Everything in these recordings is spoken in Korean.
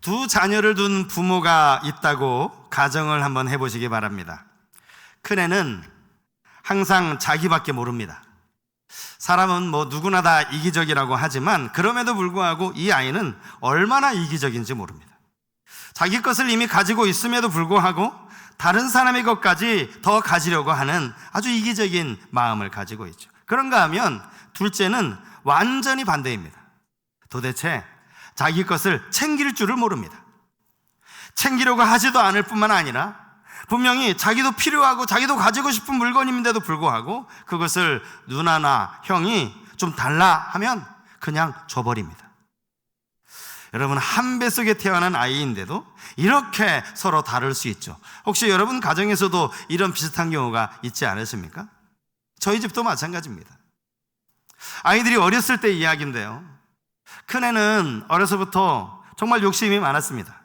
두 자녀를 둔 부모가 있다고 가정을 한번 해보시기 바랍니다. 큰애는 항상 자기밖에 모릅니다. 사람은 뭐 누구나 다 이기적이라고 하지만 그럼에도 불구하고 이 아이는 얼마나 이기적인지 모릅니다. 자기 것을 이미 가지고 있음에도 불구하고 다른 사람의 것까지 더 가지려고 하는 아주 이기적인 마음을 가지고 있죠. 그런가 하면 둘째는 완전히 반대입니다. 도대체 자기 것을 챙길 줄을 모릅니다. 챙기려고 하지도 않을 뿐만 아니라 분명히 자기도 필요하고 자기도 가지고 싶은 물건인데도 불구하고 그것을 누나나 형이 좀 달라 하면 그냥 줘버립니다. 여러분, 한 뱃속에 태어난 아이인데도 이렇게 서로 다를 수 있죠. 혹시 여러분 가정에서도 이런 비슷한 경우가 있지 않으십니까? 저희 집도 마찬가지입니다. 아이들이 어렸을 때 이야기인데요, 큰애는 어려서부터 정말 욕심이 많았습니다.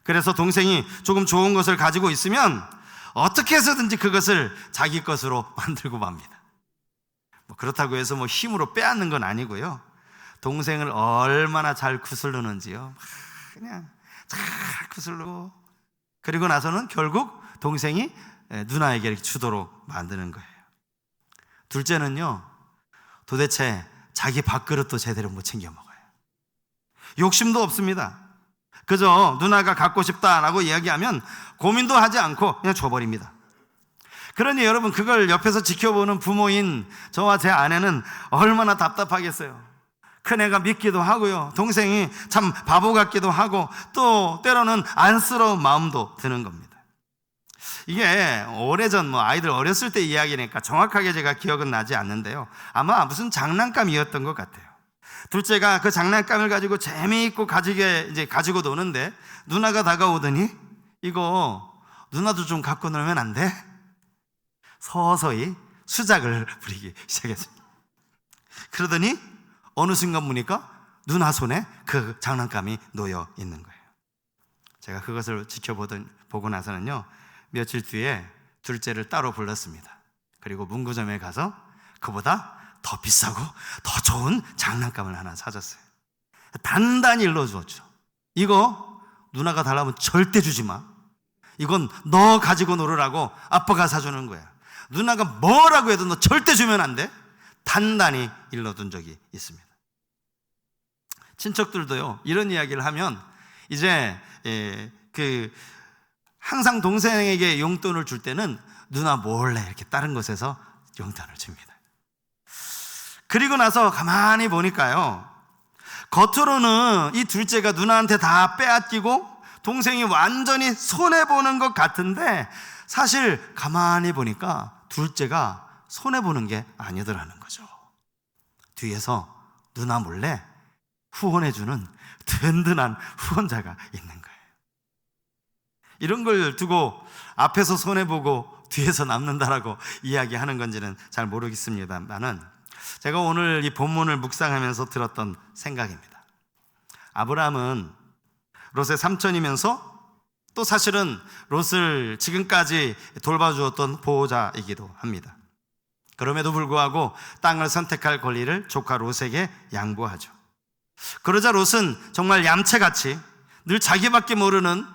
그래서 동생이 조금 좋은 것을 가지고 있으면 어떻게 해서든지 그것을 자기 것으로 만들고 맙니다. 그렇다고 해서 힘으로 빼앗는 건 아니고요, 동생을 얼마나 잘 구슬르는지요. 그냥 잘 구슬르고, 그리고 나서는 결국 동생이 누나에게 이렇게 주도록 만드는 거예요. 둘째는요, 도대체 자기 밥그릇도 제대로 못 챙겨 먹어요. 욕심도 없습니다. 그저 누나가 갖고 싶다라고 이야기하면 고민도 하지 않고 그냥 줘버립니다. 그러니 여러분, 그걸 옆에서 지켜보는 부모인 저와 제 아내는 얼마나 답답하겠어요. 큰애가 믿기도 하고요, 동생이 참 바보 같기도 하고, 또 때로는 안쓰러운 마음도 드는 겁니다. 이게 오래전 아이들 어렸을 때 이야기니까 정확하게 제가 기억은 나지 않는데요, 아마 무슨 장난감이었던 것 같아요. 둘째가 그 장난감을 가지고 재미있고 가지고 노는데 누나가 다가오더니 이거 누나도 좀 갖고 놀면 안 돼? 서서히 수작을 부리기 시작했습니다. 그러더니 어느 순간 보니까 누나 손에 그 장난감이 놓여 있는 거예요. 제가 그것을 보고 나서는요, 며칠 뒤에 둘째를 따로 불렀습니다. 그리고 문구점에 가서 그보다 더 비싸고 더 좋은 장난감을 하나 사줬어요. 단단히 일러주었죠. 이거 누나가 달라면 절대 주지 마. 이건 너 가지고 놀으라고 아빠가 사주는 거야. 누나가 뭐라고 해도 너 절대 주면 안 돼. 단단히 일러둔 적이 있습니다. 친척들도요, 이런 이야기를 하면 이제 항상 동생에게 용돈을 줄 때는 누나 몰래 이렇게 다른 곳에서 용돈을 줍니다. 그리고 나서 가만히 보니까요, 겉으로는 이 둘째가 누나한테 다 빼앗기고 동생이 완전히 손해보는 것 같은데 사실 가만히 보니까 둘째가 손해보는 게 아니더라는 거죠. 뒤에서 누나 몰래 후원해주는 든든한 후원자가 있는 거예요. 이런 걸 두고 앞에서 손해보고 뒤에서 남는다라고 이야기하는 건지는 잘 모르겠습니다만은, 제가 오늘 이 본문을 묵상하면서 들었던 생각입니다. 아브라함은 롯의 삼촌이면서 또 사실은 롯을 지금까지 돌봐주었던 보호자이기도 합니다. 그럼에도 불구하고 땅을 선택할 권리를 조카 롯에게 양보하죠. 그러자 롯은 정말 얌체같이 늘 자기밖에 모르는,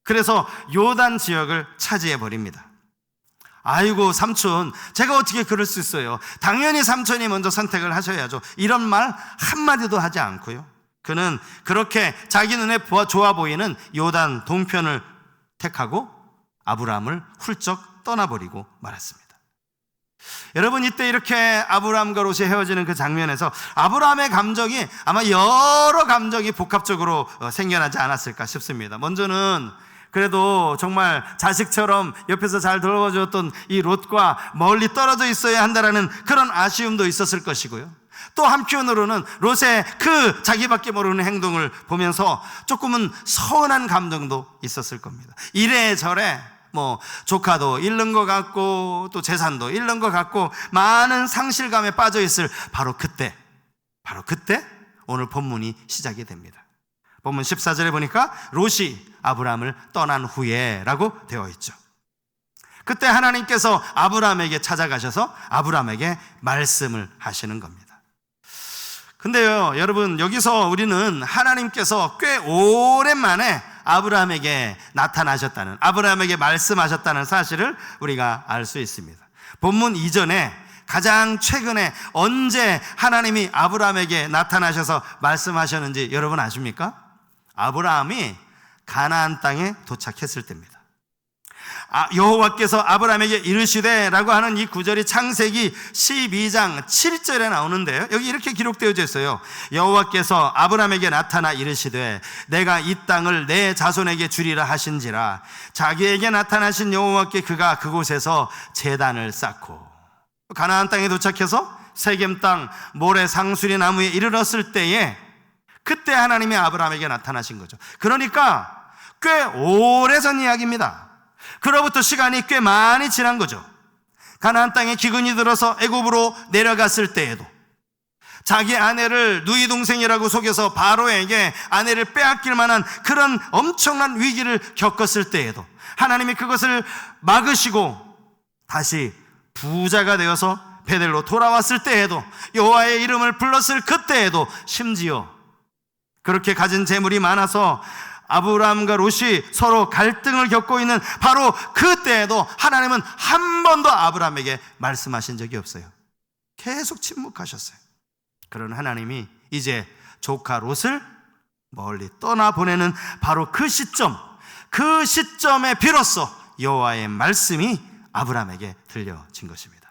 그래서 요단 지역을 차지해버립니다. 아이고 삼촌, 제가 어떻게 그럴 수 있어요. 당연히 삼촌이 먼저 선택을 하셔야죠. 이런 말 한마디도 하지 않고요, 그는 그렇게 자기 눈에 좋아 보이는 요단 동편을 택하고 아브라함을 훌쩍 떠나버리고 말았습니다. 여러분, 이때 이렇게 아브라함과 롯이 헤어지는 그 장면에서 아브라함의 감정이 아마 여러 감정이 복합적으로 생겨나지 않았을까 싶습니다. 먼저는 그래도 정말 자식처럼 옆에서 잘 돌봐줬던 이 롯과 멀리 떨어져 있어야 한다라는 그런 아쉬움도 있었을 것이고요, 또 한편으로는 롯의 그 자기밖에 모르는 행동을 보면서 조금은 서운한 감정도 있었을 겁니다. 이래저래 조카도 잃는 것 같고 또 재산도 잃는 것 같고 많은 상실감에 빠져 있을 바로 그때 오늘 본문이 시작이 됩니다. 본문 14절에 보니까 롯이 아브라함을 떠난 후에 라고 되어 있죠. 그때 하나님께서 아브라함에게 찾아가셔서 아브라함에게 말씀을 하시는 겁니다. 근데요, 여러분, 여기서 우리는 하나님께서 꽤 오랜만에 아브라함에게 나타나셨다는, 아브라함에게 말씀하셨다는 사실을 우리가 알 수 있습니다. 본문 이전에 가장 최근에 언제 하나님이 아브라함에게 나타나셔서 말씀하셨는지 여러분 아십니까? 아브라함이 가나안 땅에 도착했을 때입니다. 여호와께서 아브라함에게 이르시되 라고 하는 이 구절이 창세기 12장 7절에 나오는데요, 여기 이렇게 기록되어 있어요. 여호와께서 아브라함에게 나타나 이르시되 내가 이 땅을 내 자손에게 주리라 하신지라. 자기에게 나타나신 여호와께 그가 그곳에서 제단을 쌓고, 가나안 땅에 도착해서 세겜 땅 모래 상수리 나무에 이르렀을 때에 그때 하나님이 아브라함에게 나타나신 거죠. 그러니까 꽤 오래전 이야기입니다. 그로부터 시간이 꽤 많이 지난 거죠. 가나안 땅에 기근이 들어서 애굽으로 내려갔을 때에도, 자기 아내를 누이 동생이라고 속여서 바로에게 아내를 빼앗길 만한 그런 엄청난 위기를 겪었을 때에도 하나님이 그것을 막으시고 다시 부자가 되어서 베델로 돌아왔을 때에도, 여호와의 이름을 불렀을 그때에도, 심지어 그렇게 가진 재물이 많아서 아브라함과 롯이 서로 갈등을 겪고 있는 바로 그때에도 하나님은 한 번도 아브라함에게 말씀하신 적이 없어요. 계속 침묵하셨어요. 그런 하나님이 이제 조카 롯을 멀리 떠나보내는 바로 그 시점에 비로소 여호와의 말씀이 아브라함에게 들려진 것입니다.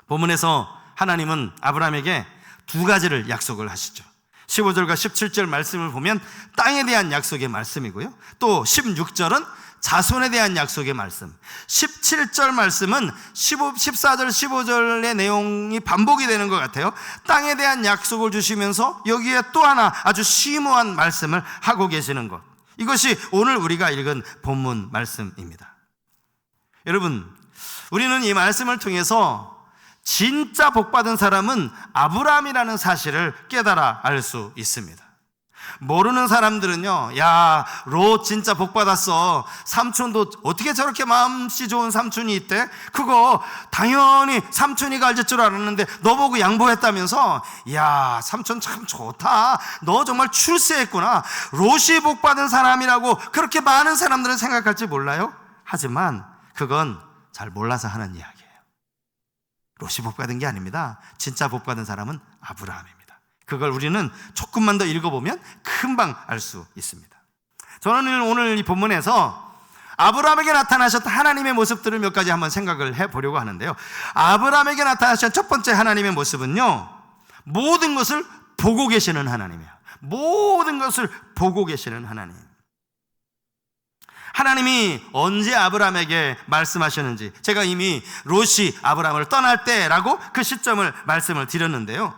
본문에서 하나님은 아브라함에게 두 가지를 약속을 하시죠. 15절과 17절 말씀을 보면 땅에 대한 약속의 말씀이고요, 또 16절은 자손에 대한 약속의 말씀, 17절 말씀은 14절, 15절의 내용이 반복이 되는 것 같아요. 땅에 대한 약속을 주시면서 여기에 또 하나 아주 심오한 말씀을 하고 계시는 것, 이것이 오늘 우리가 읽은 본문 말씀입니다. 여러분, 우리는 이 말씀을 통해서 진짜 복받은 사람은 아브라함이라는 사실을 깨달아 알 수 있습니다. 모르는 사람들은요, 야, 롯 진짜 복받았어, 삼촌도 어떻게 저렇게 마음씨 좋은 삼촌이 있대? 그거 당연히 삼촌이가 알질 줄 알았는데 너 보고 양보했다면서, 야, 삼촌 참 좋다, 너 정말 출세했구나, 롯이 복받은 사람이라고 그렇게 많은 사람들은 생각할지 몰라요? 하지만 그건 잘 몰라서 하는 이야기예요. 롯이 복받은 게 아닙니다. 진짜 복받은 사람은 아브라함입니다. 그걸 우리는 조금만 더 읽어보면 금방 알 수 있습니다. 저는 오늘 이 본문에서 아브라함에게 나타나셨던 하나님의 모습들을 몇 가지 한번 생각을 해보려고 하는데요, 아브라함에게 나타나셨던 첫 번째 하나님의 모습은요, 모든 것을 보고 계시는 하나님이에요. 모든 것을 보고 계시는 하나님. 하나님이 언제 아브라함에게 말씀하셨는지 제가 이미 롯이 아브라함을 떠날 때라고 그 시점을 말씀을 드렸는데요,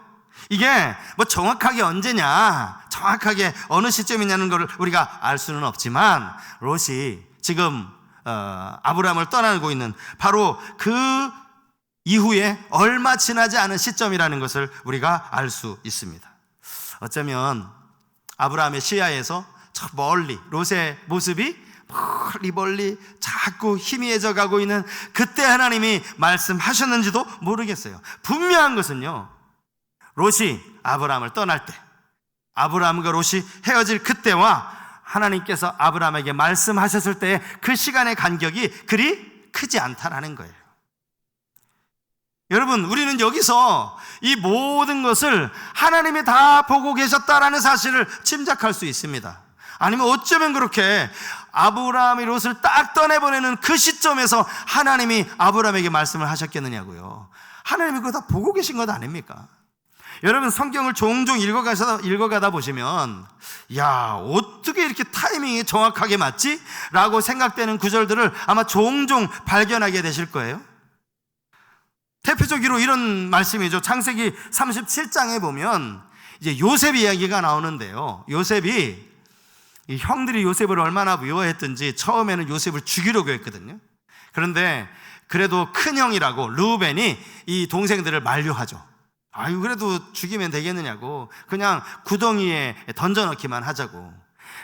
이게 뭐 정확하게 언제냐, 정확하게 어느 시점이냐는 걸 우리가 알 수는 없지만 롯이 지금 아브라함을 떠나고 있는 바로 그 이후에 얼마 지나지 않은 시점이라는 것을 우리가 알 수 있습니다. 어쩌면 아브라함의 시야에서 저 멀리 롯의 모습이 멀리 자꾸 희미해져 가고 있는 그때 하나님이 말씀하셨는지도 모르겠어요. 분명한 것은요, 롯이 아브라함을 떠날 때, 아브라함과 롯이 헤어질 그때와 하나님께서 아브라함에게 말씀하셨을 때의 그 시간의 간격이 그리 크지 않다라는 거예요. 여러분, 우리는 여기서 이 모든 것을 하나님이 다 보고 계셨다라는 사실을 짐작할 수 있습니다. 아니면 어쩌면 그렇게 아브라함이 롯을 딱 떠내보내는 그 시점에서 하나님이 아브라함에게 말씀을 하셨겠느냐고요. 하나님이 그거 다 보고 계신 것 아닙니까? 여러분, 성경을 종종 읽어가다 보시면, 야, 어떻게 이렇게 타이밍이 정확하게 맞지? 라고 생각되는 구절들을 아마 종종 발견하게 되실 거예요. 대표적으로 이런 말씀이죠. 창세기 37장에 보면 이제 요셉 이야기가 나오는데요, 요셉이 이 형들이 요셉을 얼마나 미워했든지 처음에는 요셉을 죽이려고 했거든요. 그런데 그래도 큰 형이라고 르우벤이 이 동생들을 만류하죠. 아유, 그래도 죽이면 되겠느냐고, 그냥 구덩이에 던져넣기만 하자고.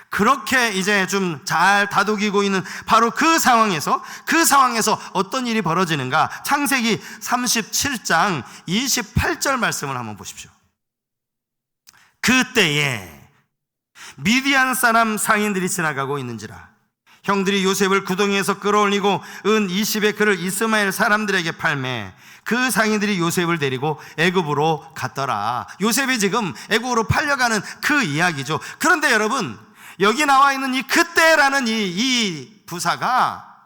그렇게 이제 좀 잘 다독이고 있는 바로 그 상황에서 어떤 일이 벌어지는가, 창세기 37장 28절 말씀을 한번 보십시오. 그때에 미디안 사람 상인들이 지나가고 있는지라 형들이 요셉을 구덩이에서 끌어올리고 은 20의 그를 이스마엘 사람들에게 팔매 그 상인들이 요셉을 데리고 애굽으로 갔더라. 요셉이 지금 애굽으로 팔려가는 그 이야기죠. 그런데 여러분, 여기 나와 있는 이 그때라는 이 부사가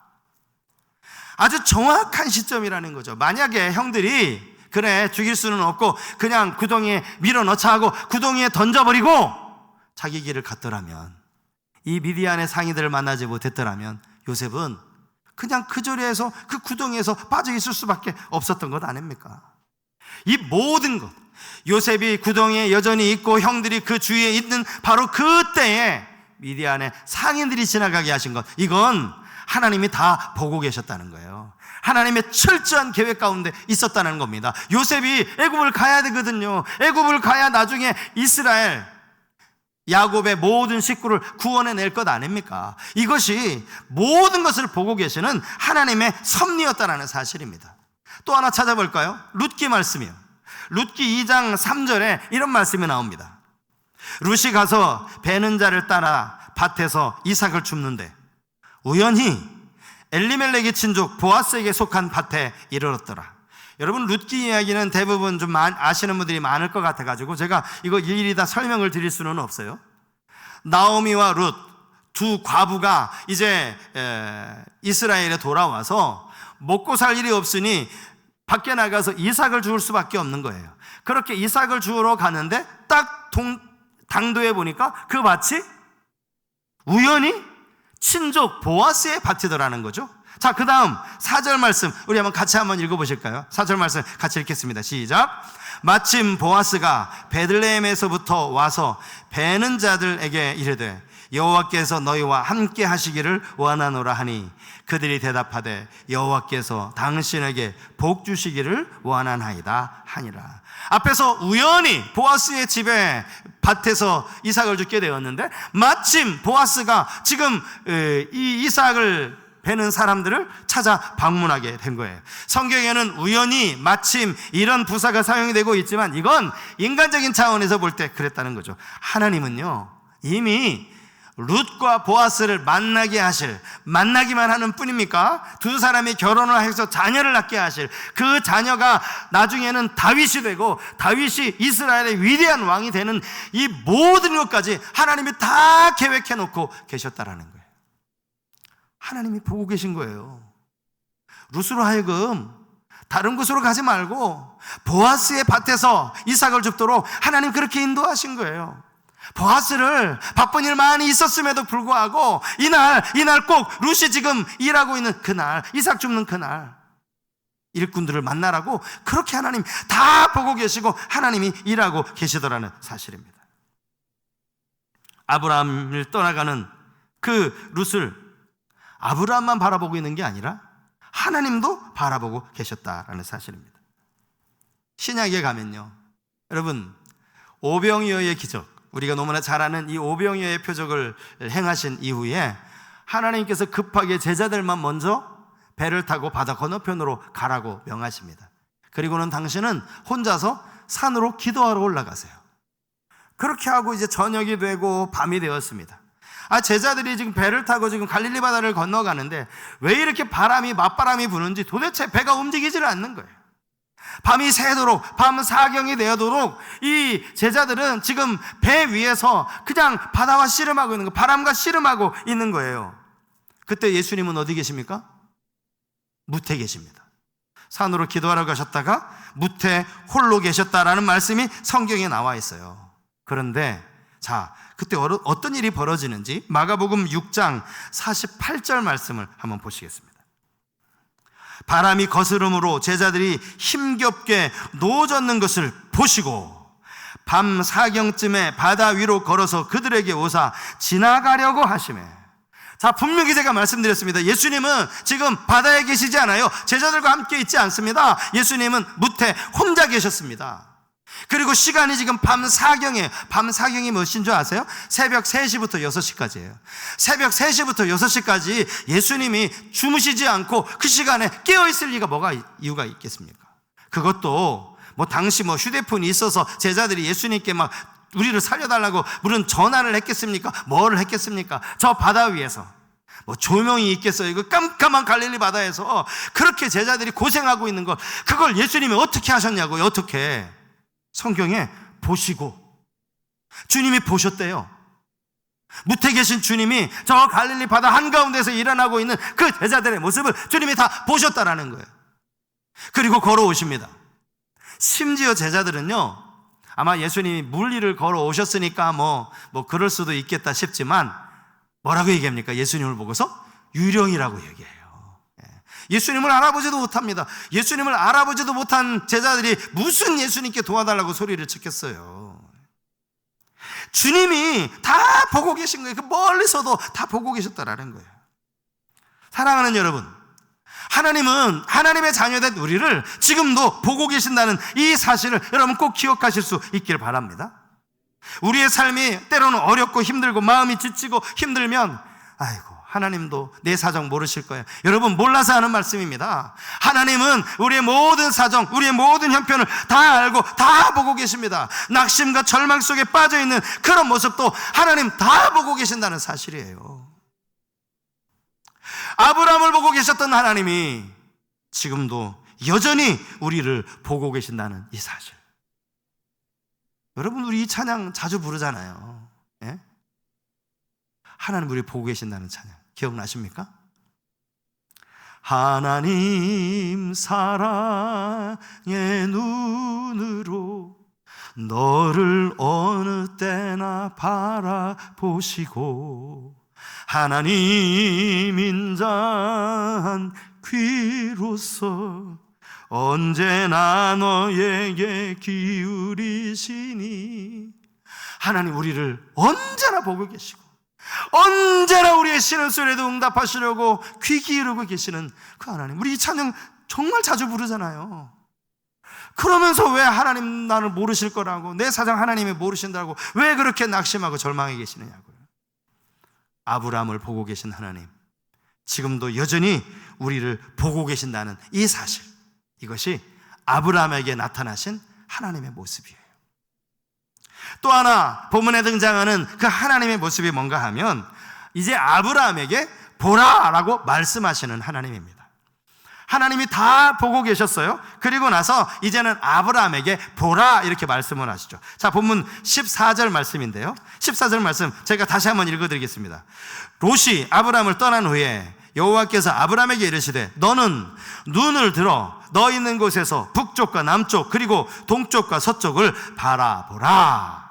아주 정확한 시점이라는 거죠. 만약에 형들이 그래 죽일 수는 없고 그냥 구덩이에 밀어넣자 하고 구덩이에 던져버리고 자기 길을 갔더라면, 이 미디안의 상인들을 만나지 못했더라면 요셉은 그냥 그 자리에서 그 구덩이에서 빠져 있을 수밖에 없었던 것 아닙니까? 이 모든 것, 요셉이 구덩이에 여전히 있고 형들이 그 주위에 있는 바로 그때에 미디안의 상인들이 지나가게 하신 것, 이건 하나님이 다 보고 계셨다는 거예요. 하나님의 철저한 계획 가운데 있었다는 겁니다. 요셉이 애굽을 가야 되거든요. 애굽을 가야 나중에 이스라엘 야곱의 모든 식구를 구원해낼 것 아닙니까? 이것이 모든 것을 보고 계시는 하나님의 섭리였다는 사실입니다. 또 하나 찾아볼까요? 룻기 말씀이요. 룻기 2장 3절에 이런 말씀이 나옵니다. 룻이 가서 베는 자를 따라 밭에서 이삭을 줍는데 우연히 엘리멜렉의 친족 보아스에게 속한 밭에 이르렀더라. 여러분, 룻기 이야기는 대부분 좀 아시는 분들이 많을 것 같아가지고 제가 이거 일일이 다 설명을 드릴 수는 없어요. 나오미와 룻 두 과부가 이제 이스라엘에 돌아와서 먹고 살 일이 없으니 밖에 나가서 이삭을 주울 수밖에 없는 거예요. 그렇게 이삭을 주우러 가는데 딱 당도해 보니까 그 밭이 우연히 친족 보아스의 밭이더라는 거죠. 자, 그 다음 4절 말씀 우리 같이 한번 읽어보실까요? 4절 말씀 같이 읽겠습니다. 시작. 마침 보아스가 베들레헴에서부터 와서 베는 자들에게 이르되 여호와께서 너희와 함께 하시기를 원하노라 하니 그들이 대답하되 여호와께서 당신에게 복 주시기를 원하나이다 하니라. 앞에서 우연히 보아스의 집에 밭에서 이삭을 주게 되었는데 마침 보아스가 지금 이 이삭을 베는 사람들을 찾아 방문하게 된 거예요. 성경에는 우연히 마침 이런 부사가 사용이 되고 있지만 이건 인간적인 차원에서 볼 때 그랬다는 거죠. 하나님은요 이미 룻과 보아스를 만나기만 하는 뿐입니까? 두 사람이 결혼을 해서 자녀를 낳게 하실 그 자녀가 나중에는 다윗이 되고 다윗이 이스라엘의 위대한 왕이 되는 이 모든 것까지 하나님이 다 계획해 놓고 계셨다라는 거예요. 하나님이 보고 계신 거예요. 룻으로 하여금 다른 곳으로 가지 말고 보아스의 밭에서 이삭을 줍도록 하나님 그렇게 인도하신 거예요. 보아스를 바쁜 일 많이 있었음에도 불구하고 이날 꼭 룻이 지금 일하고 있는 그날, 이삭 줍는 그날 일꾼들을 만나라고 그렇게 하나님 다 보고 계시고 하나님이 일하고 계시더라는 사실입니다. 아브라함을 떠나가는 그 룻을 아브라함만 바라보고 있는 게 아니라 하나님도 바라보고 계셨다라는 사실입니다. 신약에 가면요, 여러분 오병이어의 기적, 우리가 너무나 잘 아는 이 오병이어의 표적을 행하신 이후에 하나님께서 급하게 제자들만 먼저 배를 타고 바다 건너편으로 가라고 명하십니다. 그리고는 당신은 혼자서 산으로 기도하러 올라가세요. 그렇게 하고 이제 저녁이 되고 밤이 되었습니다. 제자들이 지금 배를 타고 지금 갈릴리 바다를 건너가는데 왜 이렇게 맞바람이 부는지 도대체 배가 움직이지를 않는 거예요. 밤이 새도록, 밤 사경이 되도록 이 제자들은 지금 배 위에서 그냥 바다와 씨름하고 있는 거예요. 바람과 씨름하고 있는 거예요. 그때 예수님은 어디 계십니까? 무태 계십니다. 산으로 기도하러 가셨다가 무태 홀로 계셨다라는 말씀이 성경에 나와 있어요. 그런데 자, 그때 어떤 일이 벌어지는지 마가복음 6장 48절 말씀을 한번 보시겠습니다. 바람이 거스름으로 제자들이 힘겹게 노젓는 것을 보시고 밤 사경쯤에 바다 위로 걸어서 그들에게 오사 지나가려고 하시매. 자, 분명히 제가 말씀드렸습니다. 예수님은 지금 바다에 계시지 않아요. 제자들과 함께 있지 않습니다. 예수님은 무태 혼자 계셨습니다. 그리고 시간이 지금 밤 사경이에요. 밤 사경이 무엇인 줄 아세요? 새벽 3시부터 6시까지예요. 새벽 3시부터 6시까지 예수님이 주무시지 않고 그 시간에 깨어있을 이유가 있겠습니까? 그것도 당시 휴대폰이 있어서 제자들이 예수님께 우리를 살려달라고 무슨 전화를 했겠습니까? 뭐를 했겠습니까? 저 바다 위에서 뭐 조명이 있겠어요? 그 깜깜한 갈릴리 바다에서 그렇게 제자들이 고생하고 있는 걸, 그걸 예수님이 어떻게 하셨냐고요? 어떻게? 성경에 보시고, 주님이 보셨대요. 무태 계신 주님이 저 갈릴리 바다 한가운데서 일어나고 있는 그 제자들의 모습을 주님이 다 보셨다라는 거예요. 그리고 걸어오십니다. 심지어 제자들은요, 아마 예수님이 물 위를 걸어오셨으니까 뭐 그럴 수도 있겠다 싶지만 뭐라고 얘기합니까? 예수님을 보고서 유령이라고 얘기해요. 예수님을 알아보지도 못합니다. 예수님을 알아보지도 못한 제자들이 무슨 예수님께 도와달라고 소리를 치겠어요. 주님이 다 보고 계신 거예요. 그 멀리서도 다 보고 계셨다라는 거예요. 사랑하는 여러분, 하나님은 하나님의 자녀된 우리를 지금도 보고 계신다는 이 사실을 여러분 꼭 기억하실 수 있기를 바랍니다. 우리의 삶이 때로는 어렵고 힘들고 마음이 지치고 힘들면 아이고, 하나님도 내 사정 모르실 거예요. 여러분, 몰라서 하는 말씀입니다. 하나님은 우리의 모든 사정, 우리의 모든 형편을 다 알고 다 보고 계십니다. 낙심과 절망 속에 빠져있는 그런 모습도 하나님 다 보고 계신다는 사실이에요. 아브라함을 보고 계셨던 하나님이 지금도 여전히 우리를 보고 계신다는 이 사실. 여러분, 우리 이 찬양 자주 부르잖아요. 예? 하나님 우리 보고 계신다는 찬양 기억나십니까? 하나님 사랑의 눈으로 너를 어느 때나 바라보시고 하나님 인자한 귀로서 언제나 너에게 기울이시니, 하나님 우리를 언제나 보고 계시고 언제나 우리의 신음소리에도 응답하시려고 귀 기울이고 계시는 그 하나님, 우리 이 찬양 정말 자주 부르잖아요. 그러면서 왜 하나님 나를 모르실 거라고, 내 사정 하나님이 모르신다고 왜 그렇게 낙심하고 절망해 계시느냐고요. 아브라함을 보고 계신 하나님, 지금도 여전히 우리를 보고 계신다는 이 사실, 이것이 아브라함에게 나타나신 하나님의 모습이에요. 또 하나 본문에 등장하는 그 하나님의 모습이 뭔가 하면, 이제 아브라함에게 보라라고 말씀하시는 하나님입니다. 하나님이 다 보고 계셨어요. 그리고 나서 이제는 아브라함에게 보라 이렇게 말씀을 하시죠. 자, 본문 14절 말씀인데요, 14절 말씀 제가 다시 한번 읽어드리겠습니다. 롯이 아브라함을 떠난 후에 여호와께서 아브라함에게 이르시되 너는 눈을 들어 너 있는 곳에서 북쪽과 남쪽 그리고 동쪽과 서쪽을 바라보라.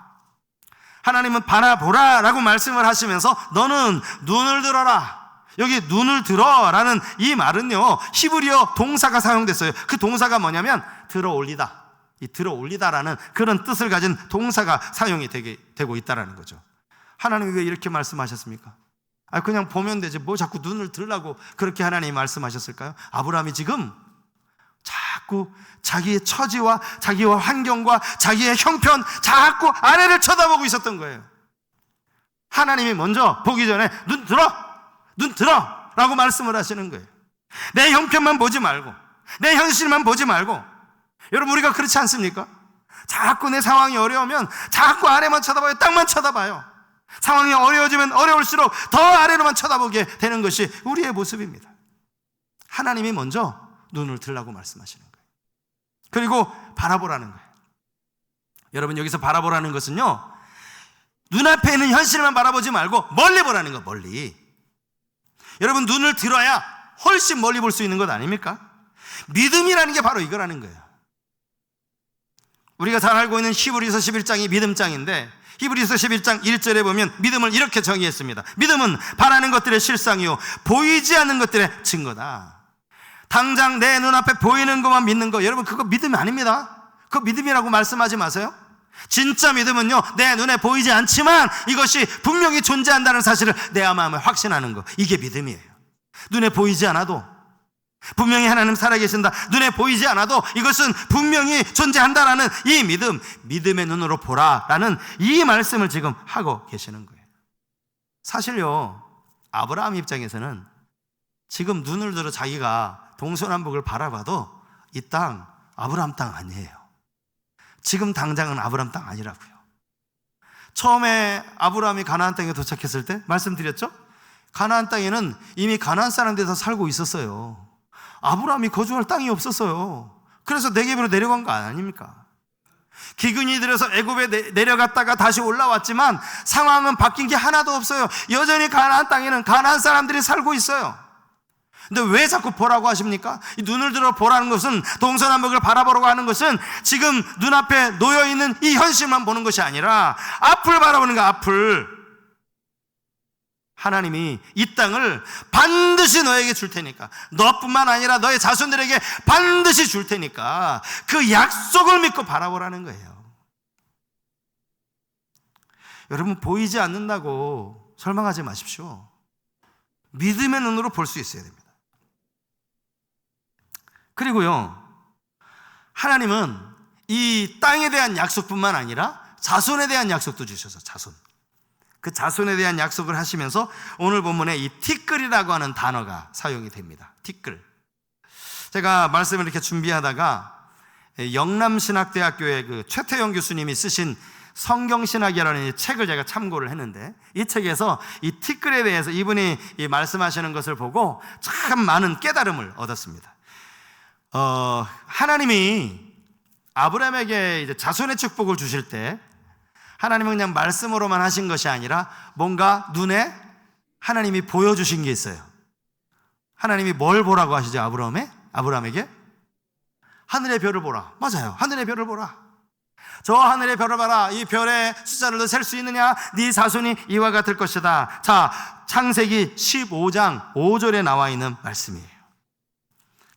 하나님은 바라보라라고 말씀을 하시면서 너는 눈을 들어라. 여기 눈을 들어라는 이 말은요, 히브리어 동사가 사용됐어요. 그 동사가 뭐냐면 들어 올리다, 이 들어 올리다라는 그런 뜻을 가진 동사가 사용이 되고 있다라는 거죠. 하나님이 왜 이렇게 말씀하셨습니까? 그냥 보면 되지 뭐 자꾸 눈을 들으라고 그렇게 하나님이 말씀하셨을까요? 아브라함이 지금 자꾸 자기의 처지와 자기와 환경과 자기의 형편, 자꾸 아래를 쳐다보고 있었던 거예요. 하나님이 먼저 보기 전에 눈 들어 라고 말씀을 하시는 거예요. 내 형편만 보지 말고, 내 현실만 보지 말고. 여러분, 우리가 그렇지 않습니까? 자꾸 내 상황이 어려우면 자꾸 아래만 쳐다봐요. 땅만 쳐다봐요. 상황이 어려워지면 어려울수록 더 아래로만 쳐다보게 되는 것이 우리의 모습입니다. 하나님이 먼저 눈을 들라고 말씀하시는 거예요. 그리고 바라보라는 거예요. 여러분, 여기서 바라보라는 것은요, 눈앞에 있는 현실만 바라보지 말고 멀리 보라는 거예요. 멀리. 여러분, 눈을 들어야 훨씬 멀리 볼 수 있는 것 아닙니까? 믿음이라는 게 바로 이거라는 거예요. 우리가 잘 알고 있는 히브리서 11장이 믿음장인데, 히브리서 11장 1절에 보면 믿음을 이렇게 정의했습니다. 믿음은 바라는 것들의 실상이요 보이지 않는 것들의 증거다. 당장 내 눈앞에 보이는 것만 믿는 거, 여러분 그거 믿음이 아닙니다. 그거 믿음이라고 말씀하지 마세요. 진짜 믿음은요, 내 눈에 보이지 않지만 이것이 분명히 존재한다는 사실을 내 마음에 확신하는 거, 이게 믿음이에요. 눈에 보이지 않아도 분명히 하나님 살아계신다, 눈에 보이지 않아도 이것은 분명히 존재한다라는 이 믿음, 믿음의 눈으로 보라라는 이 말씀을 지금 하고 계시는 거예요. 사실요, 아브라함 입장에서는 지금 눈을 들어 자기가 동서남북을 바라봐도 이 땅 아브라함 땅 아니에요. 지금 당장은 아브라함 땅 아니라고요. 처음에 아브라함이 가나안 땅에 도착했을 때 말씀드렸죠? 가나안 땅에는 이미 가나안 사람들이 다 살고 있었어요. 아브라함이 거주할 땅이 없었어요. 그래서 네겝으로 내려간 거 아닙니까? 기근이 들어서 애굽에 내려갔다가 다시 올라왔지만 상황은 바뀐 게 하나도 없어요. 여전히 가나안 땅에는 가나안 사람들이 살고 있어요. 근데 왜 자꾸 보라고 하십니까? 이 눈을 들어 보라는 것은, 동서남북을 바라보라고 하는 것은 지금 눈앞에 놓여있는 이 현실만 보는 것이 아니라 앞을 바라보는 거야. 앞을. 하나님이 이 땅을 반드시 너에게 줄 테니까, 너뿐만 아니라 너의 자손들에게 반드시 줄 테니까 그 약속을 믿고 바라보라는 거예요. 여러분, 보이지 않는다고 설망하지 마십시오. 믿음의 눈으로 볼 수 있어야 됩니다. 그리고요, 하나님은 이 땅에 대한 약속뿐만 아니라 자손에 대한 약속도 주셔서, 그 자손에 대한 약속을 하시면서 오늘 본문에 이 티끌이라고 하는 단어가 사용이 됩니다. 티끌. 제가 말씀을 이렇게 준비하다가 영남신학대학교의 그 최태영 교수님이 쓰신 성경신학이라는 책을 제가 참고를 했는데, 이 책에서 이 티끌에 대해서 이분이 말씀하시는 것을 보고 참 많은 깨달음을 얻었습니다. 하나님이 아브라함에게 이제 자손의 축복을 주실 때 하나님은 그냥 말씀으로만 하신 것이 아니라 뭔가 눈에 하나님이 보여주신 게 있어요. 하나님이 뭘 보라고 하시죠? 아브라함에게 하늘의 별을 보라. 맞아요. 하늘의 별을 보라. 저 하늘의 별을 봐라. 이 별의 숫자를 너 셀 수 있느냐? 네 자손이 이와 같을 것이다. 자, 창세기 15장 5절에 나와 있는 말씀이에요.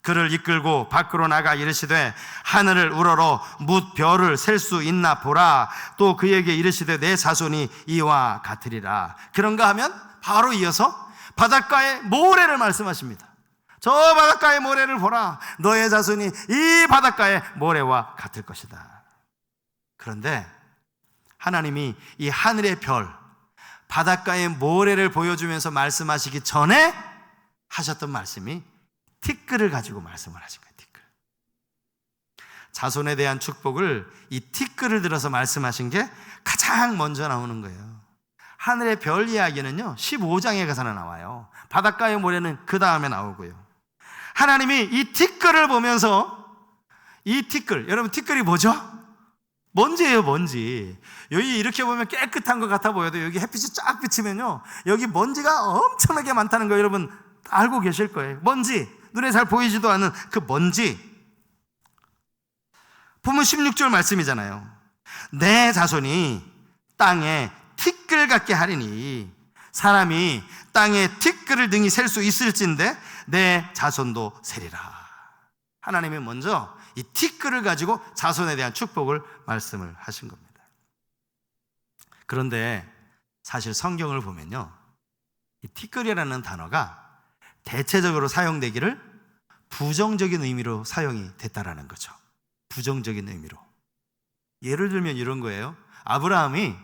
그를 이끌고 밖으로 나가 이르시되 하늘을 우러러 뭇 별을 셀 수 있나 보라. 또 그에게 이르시되 내 자손이 이와 같으리라. 그런가 하면 바로 이어서 바닷가의 모래를 말씀하십니다. 저 바닷가의 모래를 보라. 너의 자손이 이 바닷가의 모래와 같을 것이다. 그런데 하나님이 이 하늘의 별, 바닷가의 모래를 보여주면서 말씀하시기 전에 하셨던 말씀이 티끌을 가지고 말씀을 하신 거예요. 티끌. 자손에 대한 축복을 이 티끌을 들어서 말씀하신 게 가장 먼저 나오는 거예요. 하늘의 별 이야기는요 15장에 가서는 나와요. 바닷가의 모래는 그 다음에 나오고요. 하나님이 이 티끌을 보면서, 이 티끌, 여러분 티끌이 뭐죠? 먼지예요. 먼지. 여기 이렇게 보면 깨끗한 것 같아 보여도 여기 햇빛이 쫙 비치면요 여기 먼지가 엄청나게 많다는 거 여러분 알고 계실 거예요. 먼지, 눈에 잘 보이지도 않는 그 먼지. 본문 16절 말씀이잖아요. 내 자손이 땅에 티끌 같게 하리니, 사람이 땅에 티끌을 능히 셀 수 있을진데 내 자손도 세리라. 하나님이 먼저 이 티끌을 가지고 자손에 대한 축복을 말씀을 하신 겁니다. 그런데 사실 성경을 보면요 이 티끌이라는 단어가 대체적으로 사용되기를 부정적인 의미로 사용이 됐다라는 거죠. 부정적인 의미로. 예를 들면 이런 거예요. 아브라함이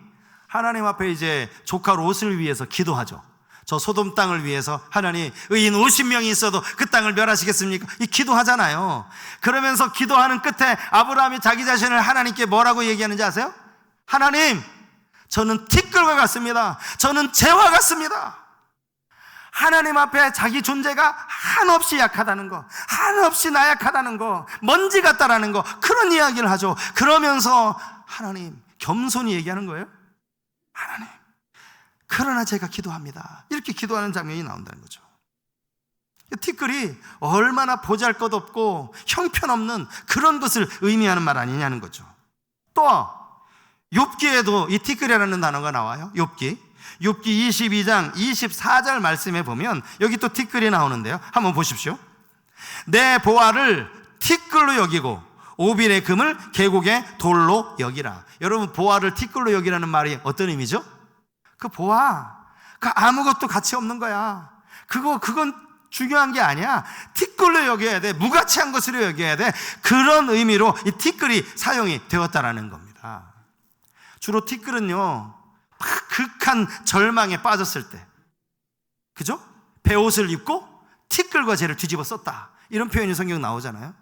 하나님 앞에 이제 조카 롯을 위해서 기도하죠. 저 소돔 땅을 위해서 하나님, 의인 50명이 있어도 그 땅을 멸하시겠습니까? 이 기도하잖아요. 그러면서 기도하는 끝에 아브라함이 자기 자신을 하나님께 뭐라고 얘기하는지 아세요? 하나님, 저는 티끌과 같습니다. 저는 재와 같습니다. 하나님 앞에 자기 존재가 한없이 약하다는 거, 한없이 나약하다는 거, 먼지 같다라는 거, 그런 이야기를 하죠. 그러면서 하나님, 겸손히 얘기하는 거예요. 하나님, 그러나 제가 기도합니다. 이렇게 기도하는 장면이 나온다는 거죠. 티끌이 얼마나 보잘것없고 형편없는 그런 것을 의미하는 말 아니냐는 거죠. 또 욥기에도 이 티끌이라는 단어가 나와요. 욥기 22장 24절 말씀에 보면 여기 또 티끌이 나오는데요. 한번 보십시오. 내 보화를 티끌로 여기고 오빌의 금을 계곡의 돌로 여기라. 여러분, 보화를 티끌로 여기라는 말이 어떤 의미죠? 그 보화, 그 아무것도 가치 없는 거야. 그건 중요한 게 아니야. 티끌로 여겨야 돼. 무가치한 것으로 여겨야 돼. 그런 의미로 이 티끌이 사용이 되었다라는 겁니다. 주로 티끌은요 극한 절망에 빠졌을 때, 그죠? 베옷을 입고 티끌과 재를 뒤집어 썼다, 이런 표현이 성경에 나오잖아요.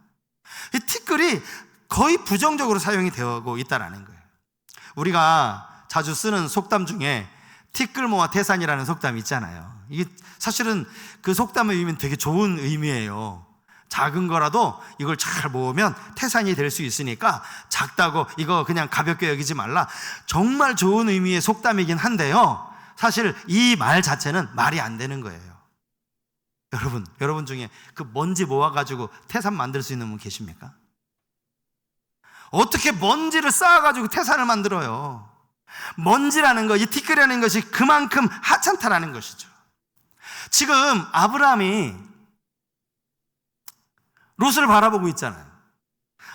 이 티끌이 거의 부정적으로 사용이 되고 있다라는 거예요. 우리가 자주 쓰는 속담 중에 티끌모아 태산이라는 속담이 있잖아요. 이게 사실은 그 속담의 의미는 되게 좋은 의미예요. 작은 거라도 이걸 잘 모으면 태산이 될 수 있으니까 작다고 이거 그냥 가볍게 여기지 말라. 정말 좋은 의미의 속담이긴 한데요, 사실 이 말 자체는 말이 안 되는 거예요. 여러분 중에 그 먼지 모아가지고 태산 만들 수 있는 분 계십니까? 어떻게 먼지를 쌓아가지고 태산을 만들어요? 먼지라는 거, 이 티끌이라는 것이 그만큼 하찮다라는 것이죠. 지금 아브라함이 롯을 바라보고 있잖아요.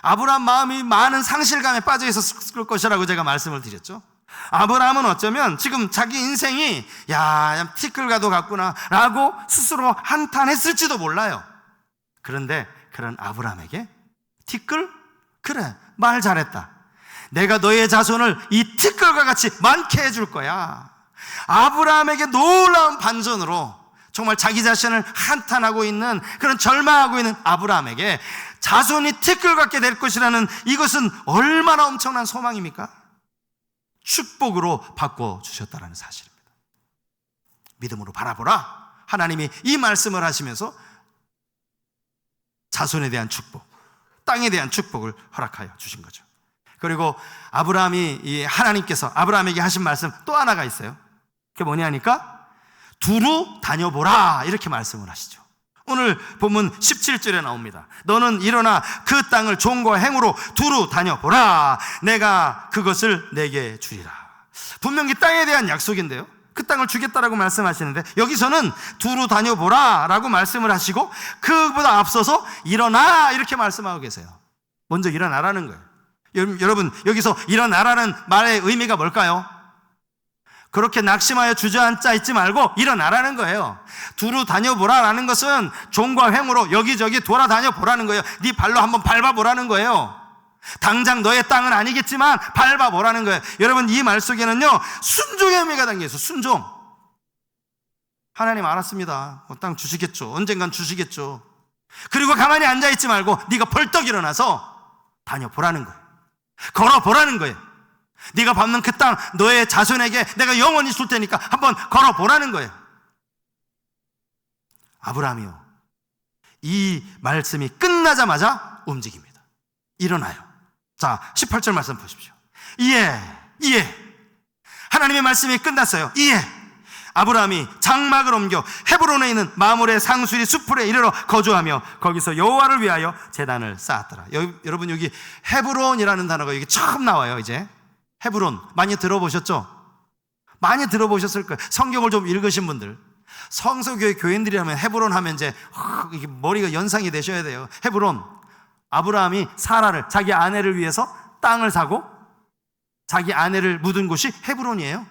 아브라함 마음이 많은 상실감에 빠져 있었을 것이라고 제가 말씀을 드렸죠. 아브라함은 어쩌면 지금 자기 인생이 야 티끌과도 같구나 라고 스스로 한탄했을지도 몰라요. 그런데 그런 아브라함에게 티끌? 그래, 말 잘했다. 내가 너의 자손을 이 티끌과 같이 많게 해줄 거야. 아브라함에게 놀라운 반전으로 정말 자기 자신을 한탄하고 있는, 그런 절망하고 있는 아브라함에게 자손이 티끌 같게 될 것이라는 이것은 얼마나 엄청난 소망입니까? 축복으로 바꿔주셨다는 사실입니다. 믿음으로 바라보라. 하나님이 이 말씀을 하시면서 자손에 대한 축복, 땅에 대한 축복을 허락하여 주신 거죠. 그리고 하나님께서 아브라함에게 하신 말씀 또 하나가 있어요. 그게 뭐냐니까 두루 다녀보라 이렇게 말씀을 하시죠. 오늘 본문 17절에 나옵니다. 너는 일어나 그 땅을 종과 행으로 두루 다녀보라. 내가 그것을 내게 주리라. 분명히 땅에 대한 약속인데요, 그 땅을 주겠다라고 말씀하시는데 여기서는 두루 다녀보라 라고 말씀을 하시고 그보다 앞서서 일어나 이렇게 말씀하고 계세요. 먼저 일어나라는 거예요. 여러분, 여기서 일어나라는 말의 의미가 뭘까요? 그렇게 낙심하여 주저앉아 있지 말고 일어나라는 거예요. 두루 다녀보라라는 것은 종과 횡으로 여기저기 돌아다녀 보라는 거예요. 네 발로 한번 밟아보라는 거예요. 당장 너의 땅은 아니겠지만 밟아보라는 거예요. 여러분, 이 말 속에는요 순종의 의미가 담겨 있어요. 순종. 하나님 알았습니다. 땅 주시겠죠. 언젠간 주시겠죠. 그리고 가만히 앉아있지 말고 네가 벌떡 일어나서 다녀보라는 거예요. 걸어보라는 거예요. 네가 밟는 그 땅 너의 자손에게 내가 영원히 줄 테니까 한번 걸어보라는 거예요. 아브라함이요, 이 말씀이 끝나자마자 움직입니다. 일어나요. 자, 18절 말씀 보십시오. 이에 하나님의 말씀이 끝났어요. 이에 아브라함이 장막을 옮겨 헤브론에 있는 마므레 상수리 수풀에 이르러 거주하며 거기서 여호와를 위하여 제단을 쌓았더라. 여러분, 여기 헤브론이라는 단어가 여기 처음 나와요. 이제 헤브론 많이 들어보셨죠? 많이 들어보셨을 거예요. 성경을 좀 읽으신 분들, 성서교회 교인들이라면 헤브론 하면 이제 이게 머리가 연상이 되셔야 돼요. 헤브론, 아브라함이 사라를, 자기 아내를 위해서 땅을 사고 자기 아내를 묻은 곳이 헤브론이에요.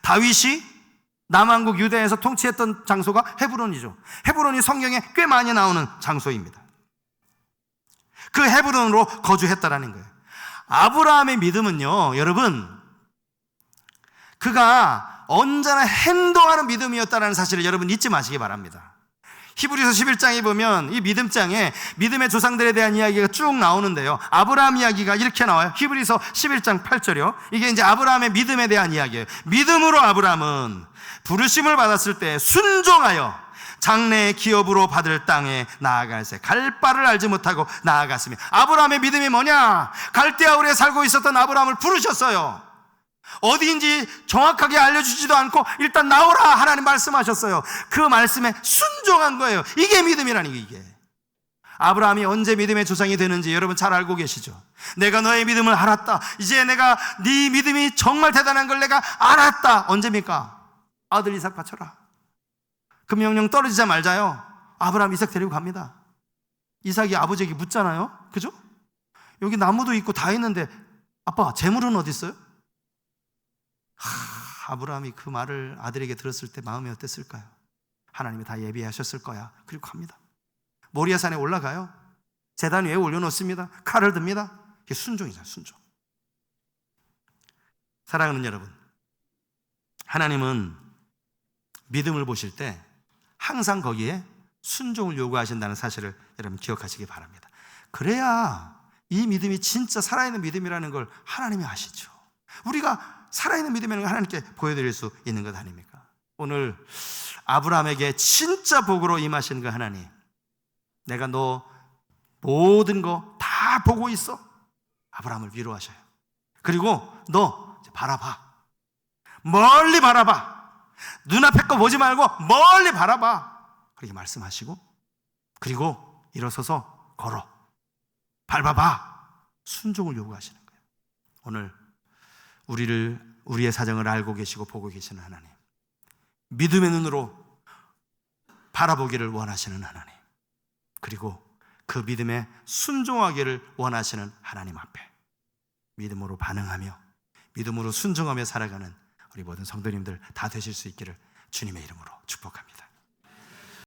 다윗이 남왕국 유대에서 통치했던 장소가 헤브론이죠. 헤브론이 성경에 꽤 많이 나오는 장소입니다. 그 헤브론으로 거주했다라는 거예요. 아브라함의 믿음은요, 여러분, 그가 언제나 행동하는 믿음이었다는 사실을 여러분 잊지 마시기 바랍니다. 히브리서 11장에 보면 이 믿음장에 믿음의 조상들에 대한 이야기가 쭉 나오는데요, 아브라함 이야기가 이렇게 나와요. 히브리서 11장 8절이요. 이게 이제 아브라함의 믿음에 대한 이야기예요. 믿음으로 아브라함은 부르심을 받았을 때 순종하여 장래의 기업으로 받을 땅에 나아갈새 갈 바를 알지 못하고 나아갔으며. 아브라함의 믿음이 뭐냐? 갈대아울에 살고 있었던 아브라함을 부르셨어요. 어디인지 정확하게 알려주지도 않고 일단 나오라 하나님 말씀하셨어요. 그 말씀에 순종한 거예요. 이게 믿음이라는 게. 이게 아브라함이 언제 믿음의 조상이 되는지 여러분 잘 알고 계시죠? 내가 너의 믿음을 알았다. 이제 내가 네 믿음이 정말 대단한 걸 내가 알았다. 언제입니까? 아들 이삭 바쳐라. 그 명령 떨어지자 말자요, 아브라함 이삭 데리고 갑니다. 이삭이 아버지에게 묻잖아요. 그죠? 여기 나무도 있고 다 있는데 아빠 재물은 어디 있어요? 아브라함이 그 말을 아들에게 들었을 때 마음이 어땠을까요? 하나님이 다 예비하셨을 거야. 그리고 갑니다. 모리아산에 올라가요. 제단 위에 올려놓습니다. 칼을 듭니다. 이게 순종이잖아요. 순종. 사랑하는 여러분, 하나님은 믿음을 보실 때 항상 거기에 순종을 요구하신다는 사실을 여러분 기억하시기 바랍니다. 그래야 이 믿음이 진짜 살아있는 믿음이라는 걸 하나님이 아시죠. 우리가 살아있는 믿음이라는 걸 하나님께 보여드릴 수 있는 것 아닙니까? 오늘 아브라함에게 진짜 복으로 임하신 그 하나님, 내가 너 모든 거 다 보고 있어. 아브라함을 위로하셔요. 그리고 너 바라봐. 멀리 바라봐. 눈앞에 거 보지 말고 멀리 바라봐. 그렇게 말씀하시고, 그리고 일어서서 걸어. 밟아봐. 순종을 요구하시는 거예요. 오늘 우리의 사정을 알고 계시고 보고 계시는 하나님, 믿음의 눈으로 바라보기를 원하시는 하나님, 그리고 그 믿음에 순종하기를 원하시는 하나님 앞에 믿음으로 반응하며 믿음으로 순종하며 살아가는 우리 모든 성도님들 다 되실 수 있기를 주님의 이름으로 축복합니다.